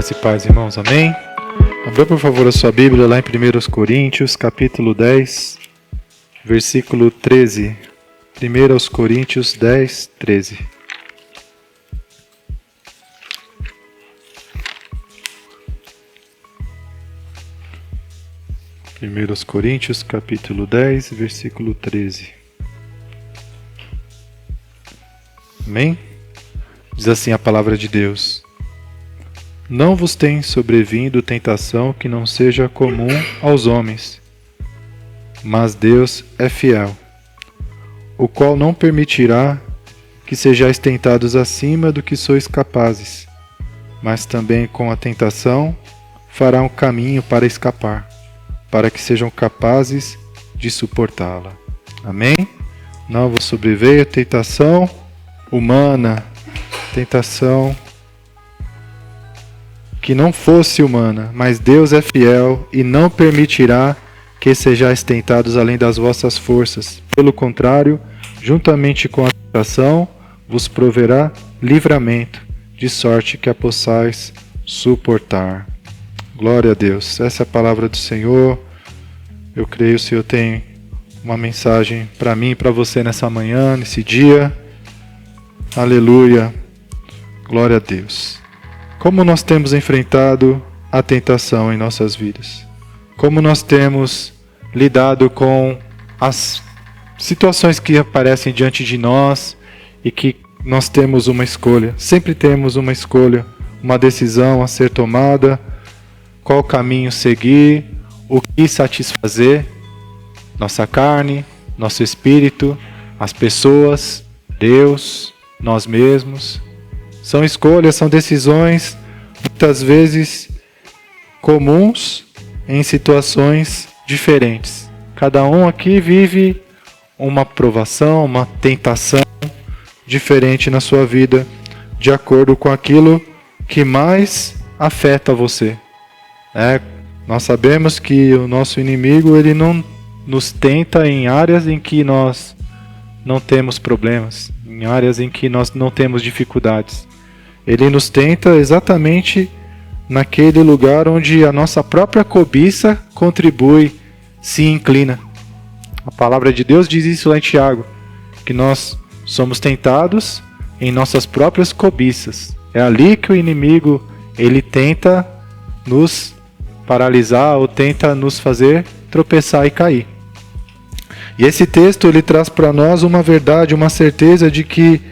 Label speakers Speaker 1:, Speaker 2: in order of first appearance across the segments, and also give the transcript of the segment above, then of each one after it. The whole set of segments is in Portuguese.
Speaker 1: Graça e paz, irmãos. Amém? Abra, por favor, a sua Bíblia lá em 1 Coríntios, capítulo 10, versículo 13. 1 Coríntios 10, 13. Primeiros Coríntios, capítulo 10, versículo 13. Amém? Diz assim a palavra de Deus: Não vos tem sobrevindo tentação que não seja comum aos homens, mas Deus é fiel, o qual não permitirá que sejais tentados acima do que sois capazes, mas também com a tentação fará um caminho para escapar, para que sejam capazes de suportá-la. Amém? Não vos sobreveio tentação humana, tentação que não fosse humana, mas Deus é fiel e não permitirá que sejais tentados além das vossas forças. Pelo contrário, juntamente com a tentação, vos proverá livramento, de sorte que a possais suportar. Glória a Deus. Essa é a palavra do Senhor. Eu creio que o Senhor tem uma mensagem para mim e para você nessa manhã, nesse dia. Aleluia. Glória a Deus. Como nós temos enfrentado a tentação em nossas vidas? Como nós temos lidado com as situações que aparecem diante de nós e que nós temos uma escolha? Sempre temos uma escolha, uma decisão a ser tomada, qual caminho seguir, o que satisfazer, nossa carne, nosso espírito, as pessoas, Deus, nós mesmos. São escolhas, são decisões, muitas vezes comuns em situações diferentes. Cada um aqui vive uma provação, uma tentação diferente na sua vida, de acordo com aquilo que mais afeta você. Nós sabemos que o nosso inimigo ele não nos tenta em áreas em que nós não temos problemas, em áreas em que nós não temos dificuldades. Ele nos tenta exatamente naquele lugar onde a nossa própria cobiça contribui, se inclina. A palavra de Deus diz isso lá em Tiago, que nós somos tentados em nossas próprias cobiças. É ali que o inimigo ele tenta nos paralisar ou tenta nos fazer tropeçar e cair. E esse texto ele traz para nós uma verdade, uma certeza de que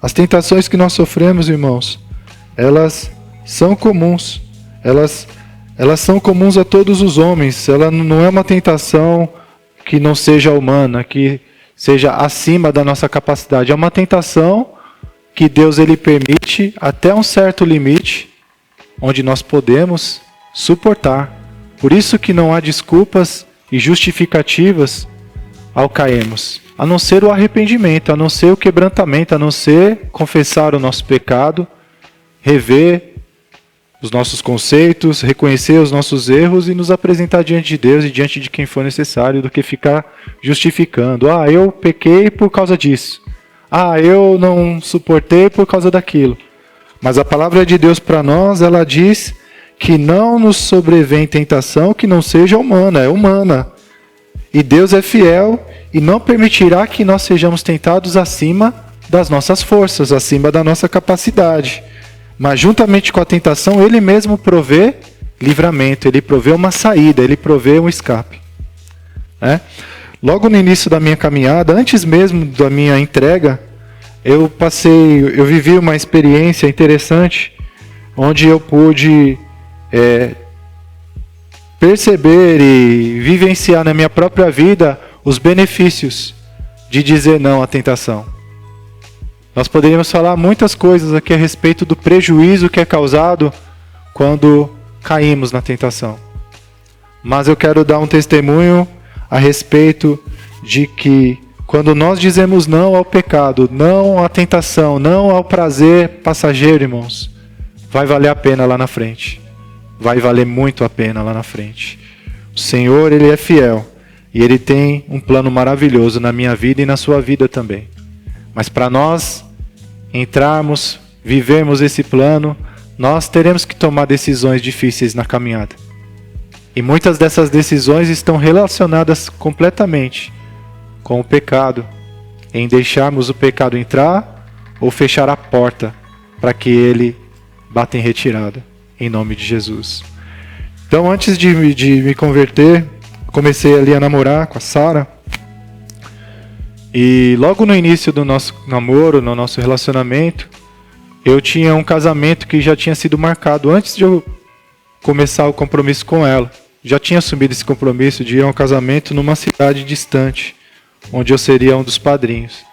Speaker 1: as tentações que nós sofremos, irmãos, elas são comuns. Elas são comuns a todos os homens. Ela não é uma tentação que não seja humana, que seja acima da nossa capacidade. É uma tentação que Deus ele permite até um certo limite, onde nós podemos suportar. Por isso que não há desculpas e justificativas ao cairmos, a não ser o arrependimento, a não ser o quebrantamento, a não ser confessar o nosso pecado, rever os nossos conceitos, reconhecer os nossos erros e nos apresentar diante de Deus e diante de quem for necessário, do que ficar justificando. Eu pequei por causa disso. Eu não suportei por causa daquilo. Mas a palavra de Deus para nós, ela diz que não nos sobrevém tentação que não seja humana, é humana. E Deus é fiel e não permitirá que nós sejamos tentados acima das nossas forças, acima da nossa capacidade. Mas juntamente com a tentação, Ele mesmo provê livramento, Ele provê uma saída, Ele provê um escape. Logo no início da minha caminhada, antes mesmo da minha entrega, eu vivi uma experiência interessante, onde eu pude perceber e vivenciar na minha própria vida os benefícios de dizer não à tentação. Nós poderíamos falar muitas coisas aqui a respeito do prejuízo que é causado quando caímos na tentação. Mas eu quero dar um testemunho a respeito de que quando nós dizemos não ao pecado, não à tentação, não ao prazer passageiro, irmãos, vai valer a pena lá na frente. Vai valer muito a pena lá na frente. O Senhor, Ele é fiel. E Ele tem um plano maravilhoso na minha vida e na sua vida também. Mas para nós entrarmos, vivermos esse plano, nós teremos que tomar decisões difíceis na caminhada. E muitas dessas decisões estão relacionadas completamente com o pecado, em deixarmos o pecado entrar ou fechar a porta para que ele bata em retirada, em nome de Jesus. Então, antes de me converter, comecei ali a namorar com a Sara. E logo no início do nosso namoro, no nosso relacionamento, eu tinha um casamento que já tinha sido marcado antes de eu começar o compromisso com ela. Já tinha assumido esse compromisso de ir a um casamento numa cidade distante, onde eu seria um dos padrinhos.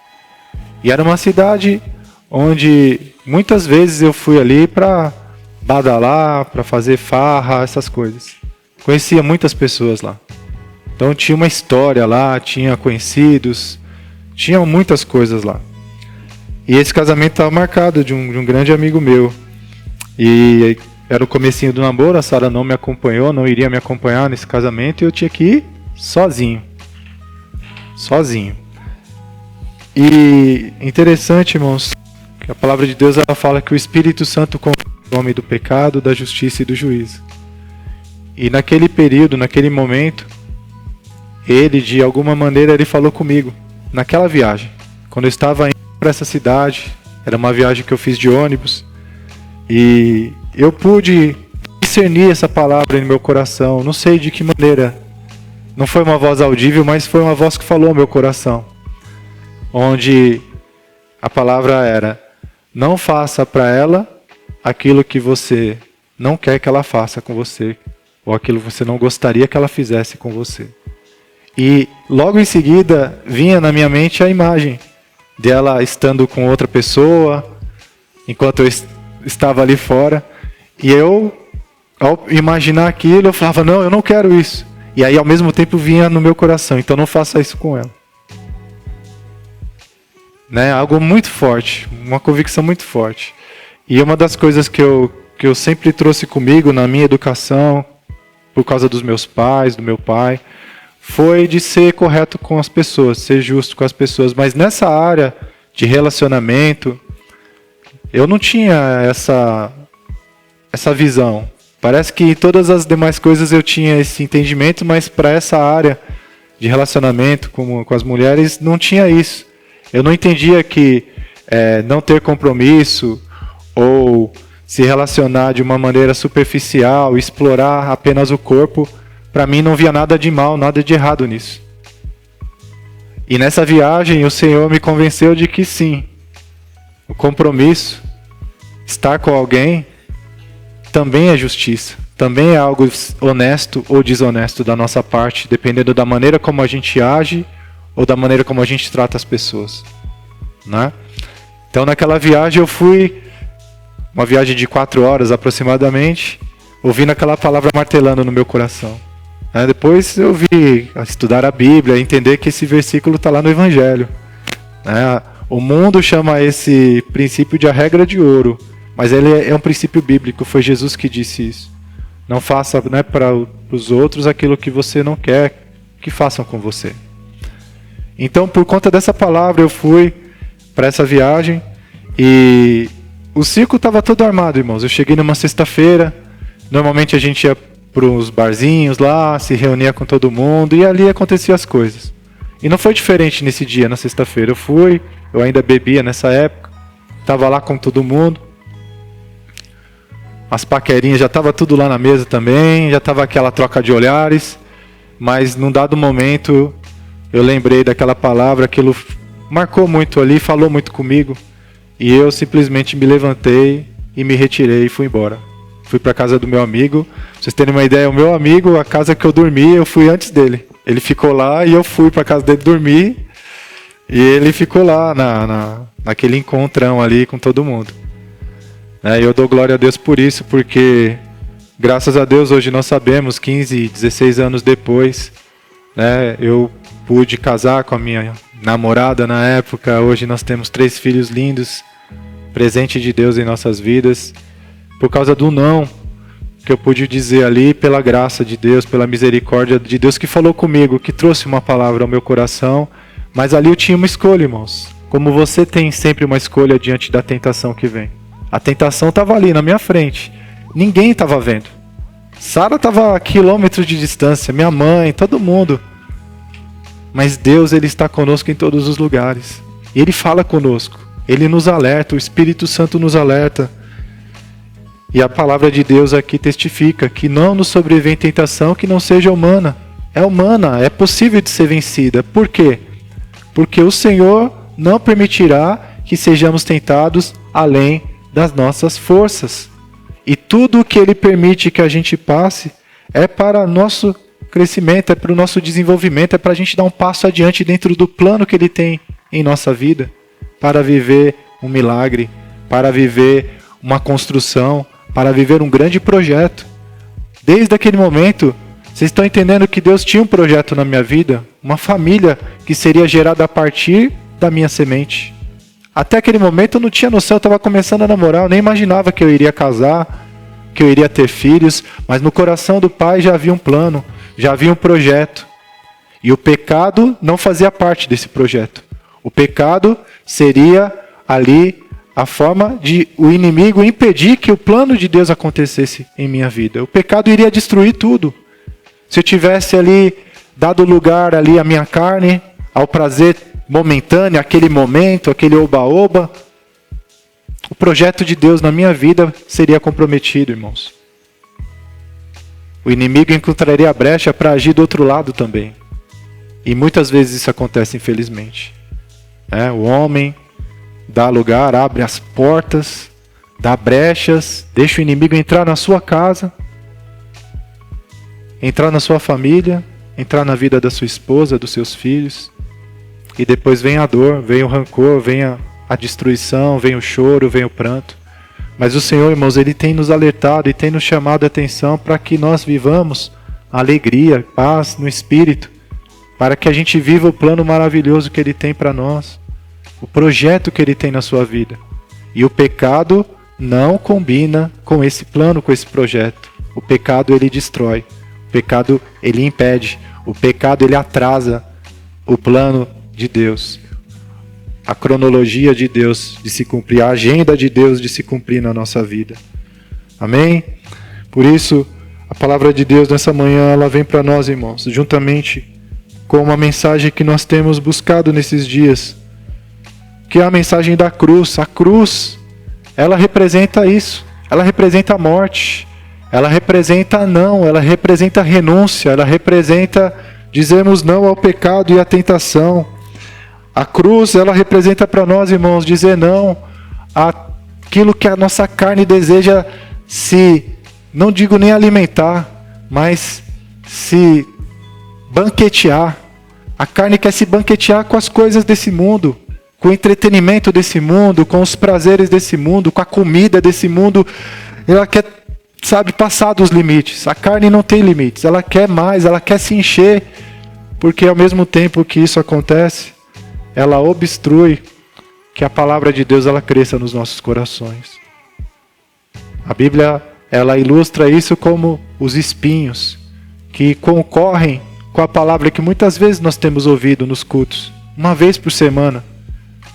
Speaker 1: E era uma cidade onde muitas vezes eu fui ali para badalar, para fazer farra, essas coisas. Conhecia muitas pessoas lá. Então tinha uma história lá, tinha conhecidos, tinha muitas coisas lá. E esse casamento estava marcado de um grande amigo meu. E era o comecinho do namoro, a Sara não me acompanhou, não iria me acompanhar nesse casamento, e eu tinha que ir sozinho. Sozinho. E interessante, irmãos, que a palavra de Deus ela fala que o Espírito Santo convence o homem do pecado, da justiça e do juízo. E naquele período, naquele momento, ele, de alguma maneira, ele falou comigo, naquela viagem. Quando eu estava indo para essa cidade, era uma viagem que eu fiz de ônibus, e eu pude discernir essa palavra no meu coração, não sei de que maneira. Não foi uma voz audível, mas foi uma voz que falou ao meu coração. Onde a palavra era: não faça para ela aquilo que você não quer que ela faça com você, ou aquilo que você não gostaria que ela fizesse com você. E logo em seguida vinha na minha mente a imagem dela estando com outra pessoa, enquanto eu estava ali fora. E eu, ao imaginar aquilo, eu falava: não, eu não quero isso. E aí ao mesmo tempo vinha no meu coração: então não faça isso com ela. Né? Algo muito forte, uma convicção muito forte. E uma das coisas que eu sempre trouxe comigo na minha educação, por causa dos meus pais, do meu pai, foi de ser correto com as pessoas, ser justo com as pessoas. Mas nessa área de relacionamento, eu não tinha essa visão. Parece que em todas as demais coisas eu tinha esse entendimento, mas para essa área de relacionamento com as mulheres, não tinha isso. Eu não entendia que não ter compromisso ou se relacionar de uma maneira superficial, explorar apenas o corpo, para mim não via nada de mal, nada de errado nisso. E nessa viagem o Senhor me convenceu de que sim, o compromisso, estar com alguém, também é justiça, também é algo honesto ou desonesto da nossa parte, dependendo da maneira como a gente age ou da maneira como a gente trata as pessoas, né? Então naquela viagem eu fui, uma viagem de 4 horas aproximadamente, ouvindo aquela palavra martelando no meu coração. Depois eu vi estudar a Bíblia, entender que esse versículo está lá no Evangelho. O mundo chama esse princípio de a regra de ouro, mas ele é um princípio bíblico, foi Jesus que disse isso. Não faça, né, para os outros aquilo que você não quer que façam com você. Então, por conta dessa palavra, eu fui para essa viagem e o circo estava todo armado, irmãos. Eu cheguei numa sexta-feira, normalmente a gente ia para os barzinhos lá, se reunia com todo mundo e ali aconteciam as coisas. E não foi diferente nesse dia, na sexta-feira. Eu fui, eu ainda bebia nessa época, estava lá com todo mundo. As paquerinhas já estava tudo lá na mesa também, já estava aquela troca de olhares, mas num dado momento eu lembrei daquela palavra, aquilo marcou muito ali, falou muito comigo, e eu simplesmente me levantei e me retirei e fui embora. Fui para a casa do meu amigo. Pra vocês terem uma ideia, o meu amigo, a casa que eu dormi, eu fui antes dele. Ele ficou lá e eu fui para a casa dele dormir, e ele ficou lá naquele encontrão ali com todo mundo. E eu dou glória a Deus por isso, porque graças a Deus hoje nós sabemos, 15, 16 anos depois, eu pude casar com a minha namorada na época. Hoje nós temos 3 filhos lindos, presente de Deus em nossas vidas, por causa do não que eu pude dizer ali, pela graça de Deus, pela misericórdia de Deus que falou comigo, que trouxe uma palavra ao meu coração. Mas ali eu tinha uma escolha, irmãos. Como você tem sempre uma escolha diante da tentação que vem. A tentação estava ali na minha frente. Ninguém estava vendo. Sara estava a quilômetros de distância, minha mãe, todo mundo. Mas Deus, Ele está conosco em todos os lugares. E Ele fala conosco. Ele nos alerta, o Espírito Santo nos alerta. E a palavra de Deus aqui testifica que não nos sobrevém tentação que não seja humana. É humana, é possível de ser vencida. Por quê? Porque o Senhor não permitirá que sejamos tentados além das nossas forças. E tudo o que Ele permite que a gente passe é para nosso crescimento, é para o nosso desenvolvimento, é para a gente dar um passo adiante dentro do plano que Ele tem em nossa vida, para viver um milagre, para viver uma construção, para viver um grande projeto. Desde aquele momento, vocês estão entendendo que Deus tinha um projeto na minha vida, uma família que seria gerada a partir da minha semente. Até aquele momento eu não tinha noção, eu estava começando a namorar, eu nem imaginava que eu iria casar, que eu iria ter filhos, mas no coração do Pai já havia um plano, já havia um projeto. E o pecado não fazia parte desse projeto. O pecado seria ali a forma de o inimigo impedir que o plano de Deus acontecesse em minha vida. O pecado iria destruir tudo. Se eu tivesse ali dado lugar ali à minha carne, ao prazer momentâneo, aquele momento, aquele oba-oba, o projeto de Deus na minha vida seria comprometido, irmãos. O inimigo encontraria a brecha para agir do outro lado também. E muitas vezes isso acontece, infelizmente. O homem dá lugar, abre as portas, dá brechas, deixa o inimigo entrar na sua casa, entrar na sua família, entrar na vida da sua esposa, dos seus filhos. E depois vem a dor, vem o rancor, vem a destruição, vem o choro, vem o pranto. Mas o Senhor, irmãos, Ele tem nos alertado e tem nos chamado a atenção para que nós vivamos alegria, paz no Espírito, para que a gente viva o plano maravilhoso que Ele tem para nós, o projeto que Ele tem na sua vida. E o pecado não combina com esse plano, com esse projeto. O pecado, ele destrói. O pecado, ele impede. O pecado, ele atrasa o plano de Deus, a cronologia de Deus de se cumprir, a agenda de Deus de se cumprir na nossa vida. Amém? Por isso, a palavra de Deus nessa manhã, ela vem para nós, irmãos, juntamente com uma mensagem que nós temos buscado nesses dias, que é a mensagem da cruz. A cruz, ela representa isso, ela representa a morte, ela representa não, ela representa a renúncia, ela representa dizermos não ao pecado e à tentação. A cruz, ela representa para nós, irmãos, dizer não àquilo que a nossa carne deseja se, não digo nem alimentar, mas se banquetear. A carne quer se banquetear com as coisas desse mundo, com o entretenimento desse mundo, com os prazeres desse mundo, com a comida desse mundo. Ela quer, passar dos limites. A carne não tem limites, ela quer mais, ela quer se encher, porque ao mesmo tempo que isso acontece, ela obstrui que a palavra de Deus ela cresça nos nossos corações. A Bíblia, ela ilustra isso como os espinhos que concorrem com a palavra que muitas vezes nós temos ouvido nos cultos, uma vez por semana.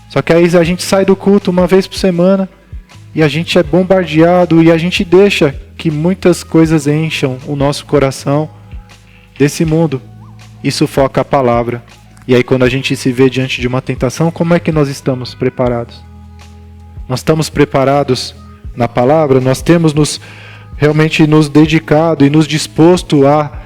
Speaker 1: Só que aí a gente sai do culto uma vez por semana e a gente é bombardeado e a gente deixa que muitas coisas encham o nosso coração desse mundo e sufoca a palavra. E aí quando a gente se vê diante de uma tentação, como é que nós estamos preparados? Nós estamos preparados na palavra? Nós temos realmente nos dedicado e nos disposto a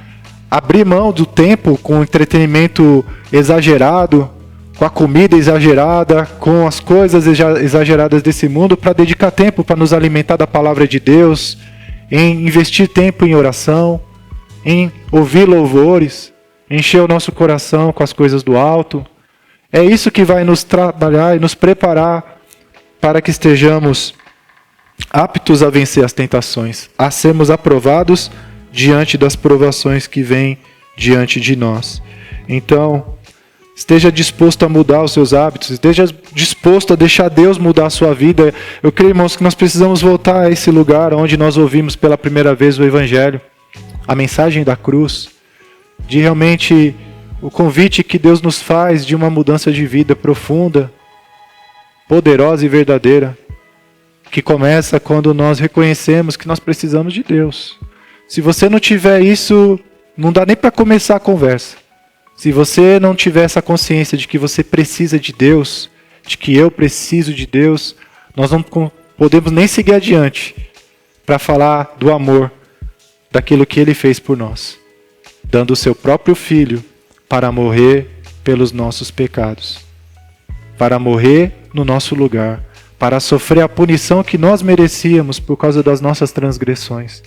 Speaker 1: abrir mão do tempo com entretenimento exagerado, com a comida exagerada, com as coisas exageradas desse mundo, para dedicar tempo para nos alimentar da palavra de Deus, em investir tempo em oração, em ouvir louvores, encher o nosso coração com as coisas do alto. É isso que vai nos trabalhar e nos preparar para que estejamos aptos a vencer as tentações, a sermos aprovados diante das provações que vêm diante de nós. Então, esteja disposto a mudar os seus hábitos, esteja disposto a deixar Deus mudar a sua vida. Eu creio, irmãos, que nós precisamos voltar a esse lugar onde nós ouvimos pela primeira vez o Evangelho, a mensagem da cruz, de realmente o convite que Deus nos faz de uma mudança de vida profunda, poderosa e verdadeira. que começa quando nós reconhecemos que nós precisamos de Deus. Se você não tiver isso, não dá nem para começar a conversa. Se você não tiver essa consciência de que você precisa de Deus, de que eu preciso de Deus, nós não podemos nem seguir adiante para falar do amor, daquilo que Ele fez por nós, dando o seu próprio Filho para morrer pelos nossos pecados, para morrer no nosso lugar, para sofrer a punição que nós merecíamos por causa das nossas transgressões.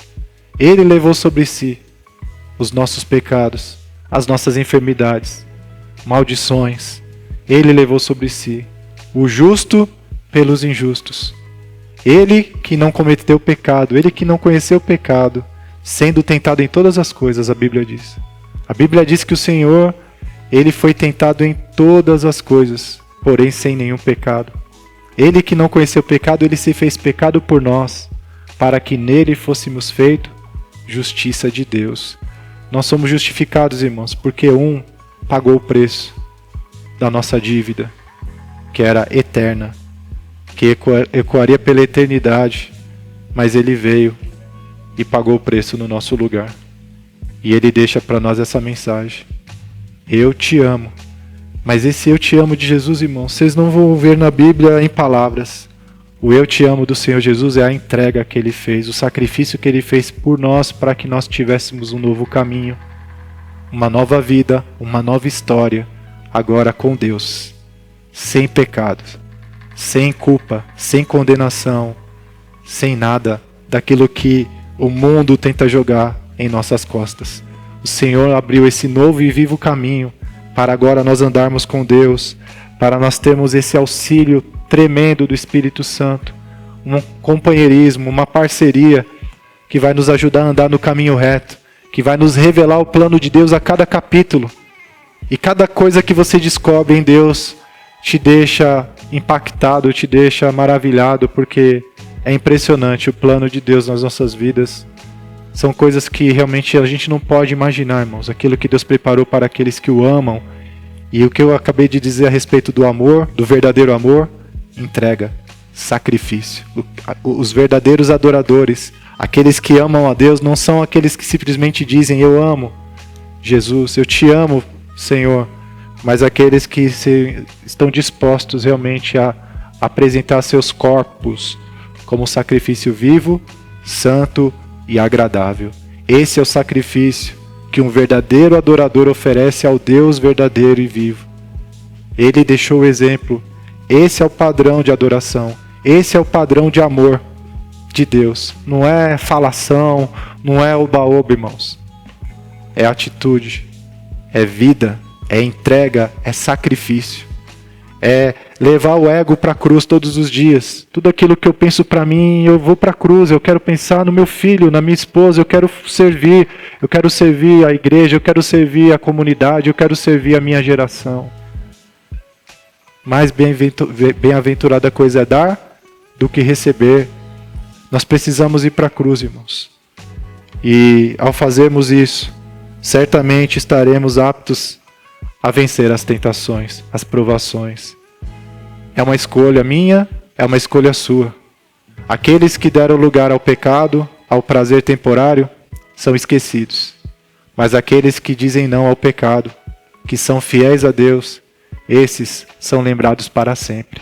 Speaker 1: Ele levou sobre si os nossos pecados, as nossas enfermidades, maldições. Ele levou sobre si o justo pelos injustos. Ele que não cometeu pecado, ele que não conheceu o pecado, sendo tentado em todas as coisas, a Bíblia diz. A Bíblia diz que o Senhor, ele foi tentado em todas as coisas, porém sem nenhum pecado. Ele que não conheceu o pecado, ele se fez pecado por nós, para que nele fôssemos feitos justiça de Deus. Nós somos justificados, irmãos, porque um pagou o preço da nossa dívida, que era eterna, que ecoaria pela eternidade, mas ele veio e pagou o preço no nosso lugar. E ele deixa para nós essa mensagem: eu te amo. Mas esse eu te amo de Jesus, irmãos, vocês não vão ver na Bíblia em palavras. O eu te amo do Senhor Jesus é a entrega que Ele fez, o sacrifício que Ele fez por nós para que nós tivéssemos um novo caminho, uma nova vida, uma nova história, agora com Deus, sem pecado, sem culpa, sem condenação, sem nada daquilo que o mundo tenta jogar em nossas costas. O Senhor abriu esse novo e vivo caminho para agora nós andarmos com Deus, para nós termos esse auxílio tremendo do Espírito Santo, um companheirismo, uma parceria que vai nos ajudar a andar no caminho reto, que vai nos revelar o plano de Deus a cada capítulo. E cada coisa que você descobre em Deus te deixa impactado, te deixa maravilhado, porque é impressionante o plano de Deus nas nossas vidas. São coisas que realmente a gente não pode imaginar, irmãos. Aquilo que Deus preparou para aqueles que o amam. E o que eu acabei de dizer a respeito do amor, do verdadeiro amor, entrega, sacrifício. Os verdadeiros adoradores, aqueles que amam a Deus, não são aqueles que simplesmente dizem: eu amo Jesus, eu te amo, Senhor. Mas aqueles que estão dispostos realmente a apresentar seus corpos como sacrifício vivo, santo e agradável. Esse é o sacrifício que um verdadeiro adorador oferece ao Deus verdadeiro e vivo. Ele deixou o exemplo. Esse é o padrão de adoração. Esse é o padrão de amor de Deus. Não é falação, não é oba-oba, irmãos. É atitude, é vida, é entrega, é sacrifício. É levar o ego para a cruz todos os dias. Tudo aquilo que eu penso para mim, eu vou para a cruz. Eu quero pensar no meu filho, na minha esposa. Eu quero servir a igreja, eu quero servir a comunidade, eu quero servir a minha geração. Mais bem-aventurada coisa é dar do que receber. Nós precisamos ir para a cruz, irmãos. E ao fazermos isso, certamente estaremos aptos a vencer as tentações, as provações. É uma escolha minha, é uma escolha sua. Aqueles que deram lugar ao pecado, ao prazer temporário, são esquecidos. Mas aqueles que dizem não ao pecado, que são fiéis a Deus, esses são lembrados para sempre.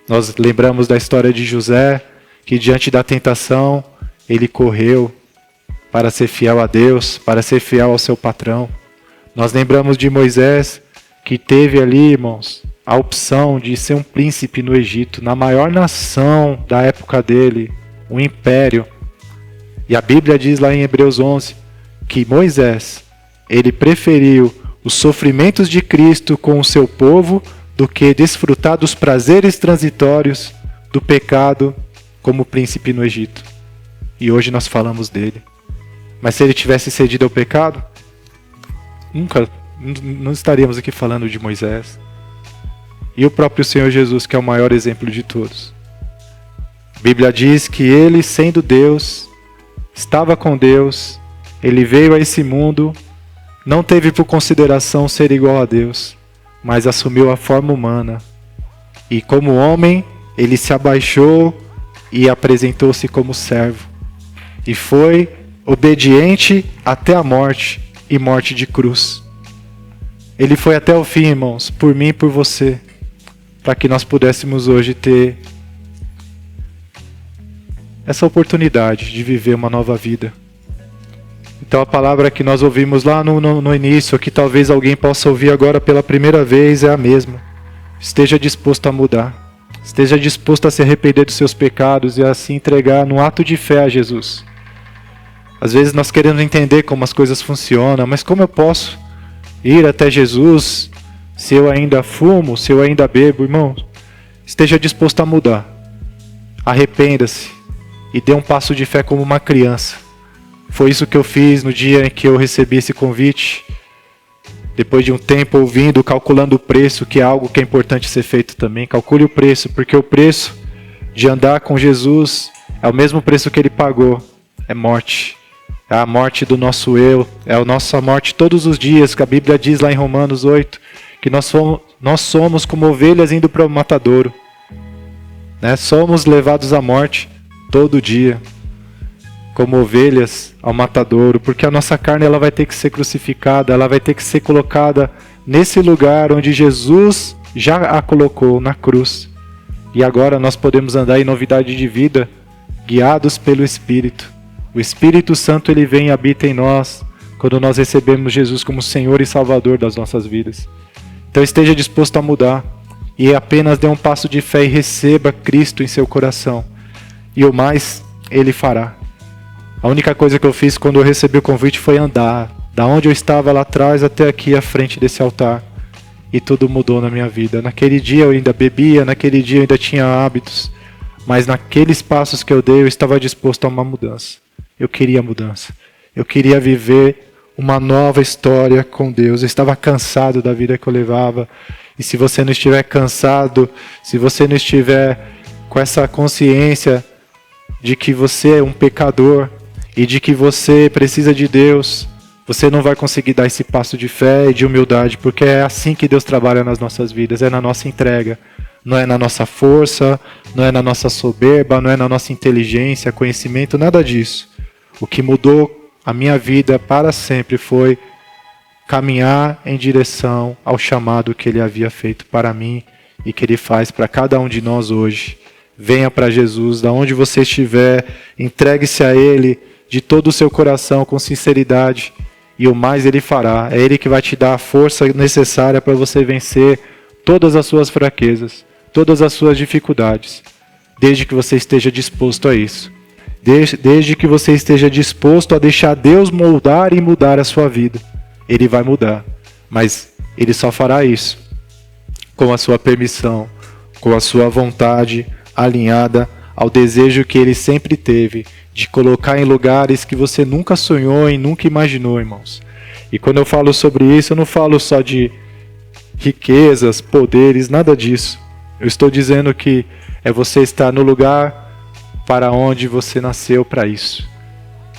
Speaker 1: Nós lembramos da história de José, que diante da tentação, ele correu para ser fiel a Deus, para ser fiel ao seu patrão. Nós lembramos de Moisés, que teve ali, irmãos, a opção de ser um príncipe no Egito, na maior nação da época dele, um império. E a Bíblia diz lá em Hebreus 11, que Moisés, ele preferiu os sofrimentos de Cristo com o seu povo do que desfrutar dos prazeres transitórios do pecado como príncipe no Egito. E hoje nós falamos dele. Mas se ele tivesse cedido ao pecado, não estaríamos aqui falando de Moisés. E o próprio Senhor Jesus, que é o maior exemplo de todos. A Bíblia diz que ele, sendo Deus, estava com Deus, ele veio a esse mundo, não teve por consideração ser igual a Deus, mas assumiu a forma humana. E como homem, ele se abaixou, e apresentou-se como servo. E foi obediente até a morte, e morte de cruz. Ele foi até o fim, irmãos, por mim e por você, para que nós pudéssemos hoje ter essa oportunidade de viver uma nova vida. Então a palavra que nós ouvimos lá no início, que talvez alguém possa ouvir agora pela primeira vez, é a mesma. Esteja disposto a mudar. Esteja disposto a se arrepender dos seus pecados e a se entregar no ato de fé a Jesus. Às vezes nós queremos entender como as coisas funcionam, mas como eu posso ir até Jesus se eu ainda fumo, se eu ainda bebo? Irmão, esteja disposto a mudar. Arrependa-se e dê um passo de fé como uma criança. Foi isso que eu fiz no dia em que eu recebi esse convite. Depois de um tempo ouvindo, calculando o preço, que é algo que é importante ser feito também. Calcule o preço, porque o preço de andar com Jesus é o mesmo preço que ele pagou. É morte. É a morte do nosso eu, é a nossa morte todos os dias, que a Bíblia diz lá em Romanos 8, que nós somos como ovelhas indo para o matadouro. Né? Somos levados à morte todo dia, como ovelhas ao matadouro, porque a nossa carne ela vai ter que ser crucificada, ela vai ter que ser colocada nesse lugar onde Jesus já a colocou, na cruz. E agora nós podemos andar em novidade de vida, guiados pelo Espírito. O Espírito Santo ele vem e habita em nós quando nós recebemos Jesus como Senhor e Salvador das nossas vidas. Então esteja disposto a mudar e apenas dê um passo de fé e receba Cristo em seu coração. E o mais Ele fará. A única coisa que eu fiz quando eu recebi o convite foi andar, da onde eu estava lá atrás até aqui à frente desse altar. E tudo mudou na minha vida. Naquele dia eu ainda bebia, naquele dia eu ainda tinha hábitos. Mas naqueles passos que eu dei eu estava disposto a uma mudança. Eu queria mudança. Eu queria viver uma nova história com Deus. Eu estava cansado da vida que eu levava. E se você não estiver cansado, se você não estiver com essa consciência de que você é um pecador e de que você precisa de Deus, você não vai conseguir dar esse passo de fé e de humildade, porque é assim que Deus trabalha nas nossas vidas, é na nossa entrega. Não é na nossa força, não é na nossa soberba, não é na nossa inteligência, conhecimento, nada disso. O que mudou a minha vida para sempre foi caminhar em direção ao chamado que Ele havia feito para mim e que Ele faz para cada um de nós hoje. Venha para Jesus, da onde você estiver, entregue-se a Ele de todo o seu coração, com sinceridade, e o mais Ele fará. É Ele que vai te dar a força necessária para você vencer todas as suas fraquezas, todas as suas dificuldades, desde que você esteja disposto a isso. Desde que você esteja disposto a deixar Deus moldar e mudar a sua vida. Ele vai mudar, mas Ele só fará isso com a sua permissão, com a sua vontade alinhada ao desejo que Ele sempre teve de colocar em lugares que você nunca sonhou e nunca imaginou, irmãos. E quando eu falo sobre isso, eu não falo só de riquezas, poderes, nada disso. Eu estou dizendo que é você estar no lugar para onde você nasceu para isso.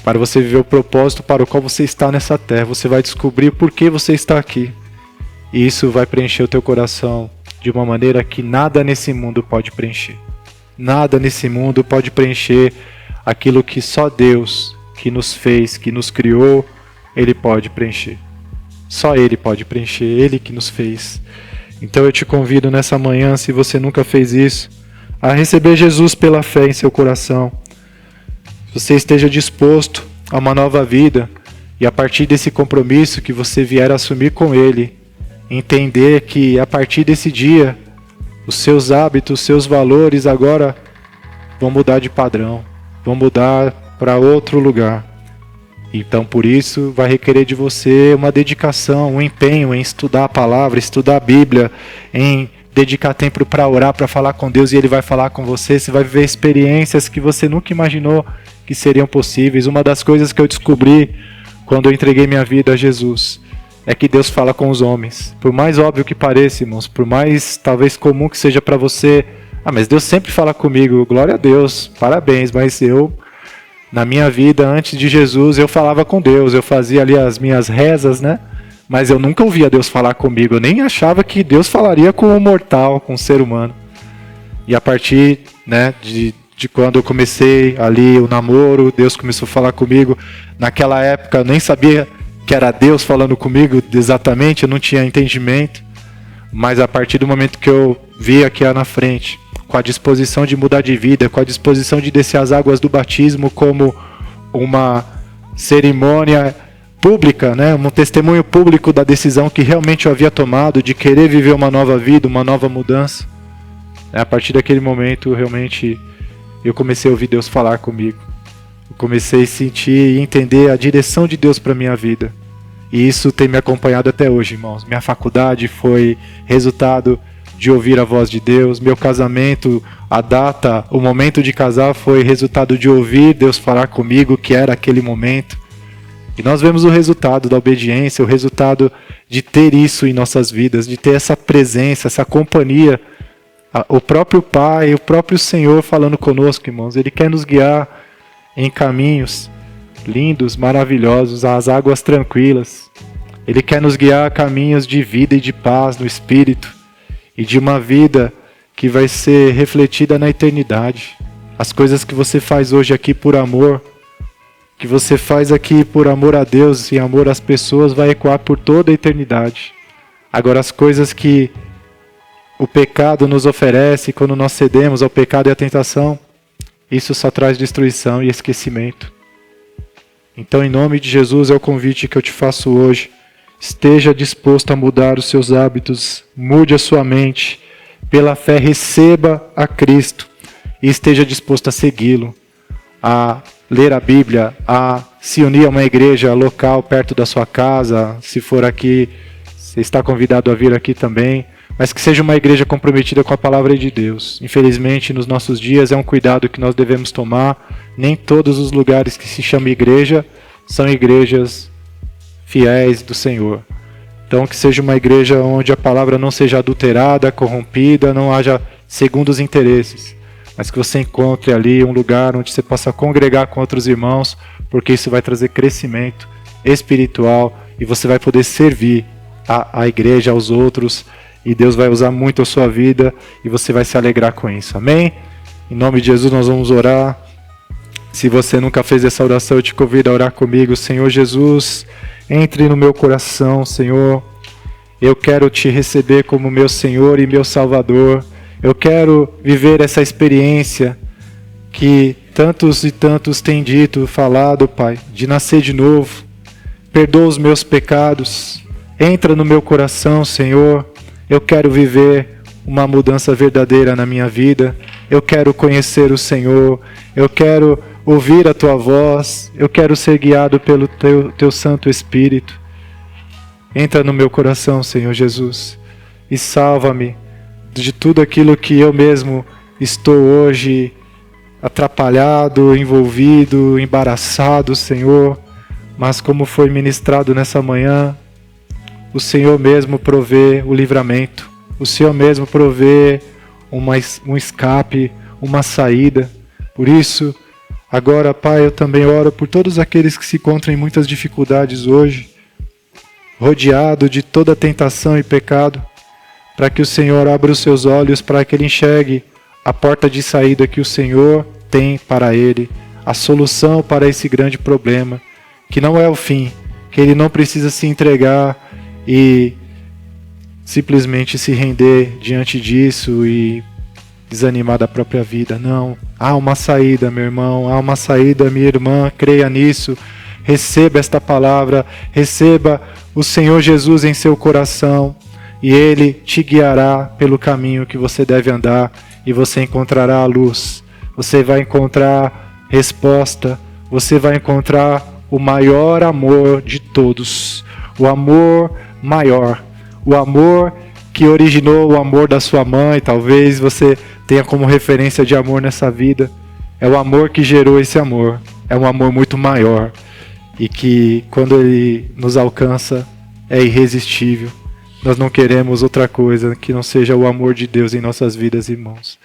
Speaker 1: Para você viver o propósito para o qual você está nessa terra. Você vai descobrir por que você está aqui. E isso vai preencher o teu coração de uma maneira que nada nesse mundo pode preencher. Nada nesse mundo pode preencher aquilo que só Deus, que nos fez, que nos criou, Ele pode preencher. Só Ele pode preencher, Ele que nos fez. Então eu te convido nessa manhã, se você nunca fez isso, a receber Jesus pela fé em seu coração. Você esteja disposto a uma nova vida e a partir desse compromisso que você vier assumir com Ele, entender que a partir desse dia, os seus hábitos, os seus valores agora vão mudar de padrão, vão mudar para outro lugar. Então por isso vai requerer de você uma dedicação, um empenho em estudar a palavra, estudar a Bíblia, em dedicar tempo para orar, para falar com Deus, e Ele vai falar com você. Você vai viver experiências que você nunca imaginou que seriam possíveis. Uma das coisas que eu descobri quando eu entreguei minha vida a Jesus é que Deus fala com os homens. Por mais óbvio que pareça, irmãos, por mais talvez comum que seja para você, mas Deus sempre fala comigo. Glória a Deus, parabéns, mas eu, na minha vida, antes de Jesus, eu falava com Deus, eu fazia ali as minhas rezas, né? Mas eu nunca ouvia Deus falar comigo, eu nem achava que Deus falaria com um mortal, com um ser humano. E a partir, né, de de quando eu comecei ali o namoro, Deus começou a falar comigo. Naquela época eu nem sabia que era Deus falando comigo exatamente, eu não tinha entendimento. Mas a partir do momento que eu vi aqui na frente, com a disposição de mudar de vida, com a disposição de descer as águas do batismo como uma cerimônia pública, né? Um testemunho público da decisão que realmente eu havia tomado, de querer viver uma nova vida, uma nova mudança. A partir daquele momento, realmente, eu comecei a ouvir Deus falar comigo. Eu comecei a sentir e entender a direção de Deus para a minha vida. E isso tem me acompanhado até hoje, irmãos. Minha faculdade foi resultado de ouvir a voz de Deus. Meu casamento, a data, o momento de casar foi resultado de ouvir Deus falar comigo, que era aquele momento. E nós vemos o resultado da obediência, o resultado de ter isso em nossas vidas, de ter essa presença, essa companhia. O próprio Pai, o próprio Senhor falando conosco, irmãos. Ele quer nos guiar em caminhos lindos, maravilhosos, às águas tranquilas. Ele quer nos guiar a caminhos de vida e de paz no Espírito. E de uma vida que vai ser refletida na eternidade. As coisas que você faz hoje aqui por amor, que você faz aqui por amor a Deus e amor às pessoas, vai ecoar por toda a eternidade. Agora, as coisas que o pecado nos oferece, quando nós cedemos ao pecado e à tentação, isso só traz destruição e esquecimento. Então, em nome de Jesus, é o convite que eu te faço hoje. Esteja disposto a mudar os seus hábitos, mude a sua mente, pela fé receba a Cristo e esteja disposto a segui-lo, a ler a Bíblia, a se unir a uma igreja local perto da sua casa, se for aqui, você está convidado a vir aqui também, mas que seja uma igreja comprometida com a palavra de Deus. Infelizmente, nos nossos dias, é um cuidado que nós devemos tomar. Nem todos os lugares que se chama igreja são igrejas fiéis do Senhor. Então, que seja uma igreja onde a palavra não seja adulterada, corrompida, não haja segundos interesses, mas que você encontre ali um lugar onde você possa congregar com outros irmãos, porque isso vai trazer crescimento espiritual e você vai poder servir a igreja, aos outros, e Deus vai usar muito a sua vida e você vai se alegrar com isso. Amém? Em nome de Jesus nós vamos orar. Se você nunca fez essa oração, eu te convido a orar comigo. Senhor Jesus, entre no meu coração, Senhor. Eu quero te receber como meu Senhor e meu Salvador. Eu quero viver essa experiência que tantos e tantos têm dito, falado, Pai, de nascer de novo. Perdoa os meus pecados. Entra no meu coração, Senhor. Eu quero viver uma mudança verdadeira na minha vida. Eu quero conhecer o Senhor. Eu quero ouvir a Tua voz. Eu quero ser guiado pelo Teu Santo Espírito. Entra no meu coração, Senhor Jesus, e salva-me de tudo aquilo que eu mesmo estou hoje atrapalhado, envolvido, embaraçado, Senhor. Mas como foi ministrado nessa manhã, o Senhor mesmo provê o livramento. O Senhor mesmo provê um escape, uma saída. Por isso, agora, Pai, eu também oro por todos aqueles que se encontram em muitas dificuldades hoje, rodeado de toda tentação e pecado, para que o Senhor abra os seus olhos, para que ele enxergue a porta de saída que o Senhor tem para ele, a solução para esse grande problema, que não é o fim, que ele não precisa se entregar e simplesmente se render diante disso e desanimar da própria vida. Não, há uma saída, meu irmão, há uma saída, minha irmã, creia nisso, receba esta palavra, receba o Senhor Jesus em seu coração e Ele te guiará pelo caminho que você deve andar e você encontrará a luz, você vai encontrar resposta, você vai encontrar o maior amor de todos, o amor maior, o amor que originou o amor da sua mãe. Talvez você tenha como referência de amor nessa vida. É o amor que gerou esse amor. É um amor muito maior e que quando ele nos alcança é irresistível. Nós não queremos outra coisa que não seja o amor de Deus em nossas vidas, irmãos.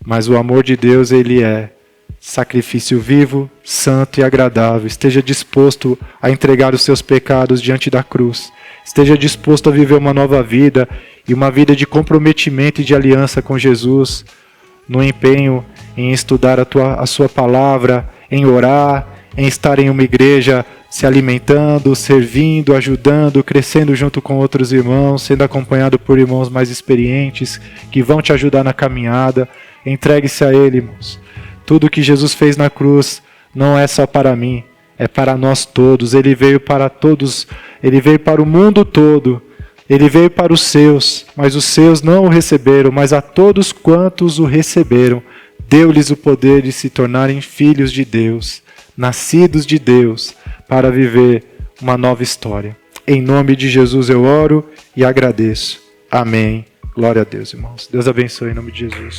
Speaker 1: Mas o amor de Deus, ele é sacrifício vivo, santo e agradável. Esteja disposto a entregar os seus pecados diante da cruz. Esteja disposto a viver uma nova vida e uma vida de comprometimento e de aliança com Jesus, no empenho em estudar a sua palavra, em orar, em estar em uma igreja se alimentando, servindo, ajudando, crescendo junto com outros irmãos, sendo acompanhado por irmãos mais experientes que vão te ajudar na caminhada. Entregue-se a Ele, irmãos. Tudo que Jesus fez na cruz não é só para mim, é para nós todos. Ele veio para todos, Ele veio para o mundo todo. Ele veio para os seus, mas os seus não o receberam, mas a todos quantos o receberam, deu-lhes o poder de se tornarem filhos de Deus, nascidos de Deus, para viver uma nova história. Em nome de Jesus eu oro e agradeço. Amém. Glória a Deus, irmãos. Deus abençoe em nome de Jesus.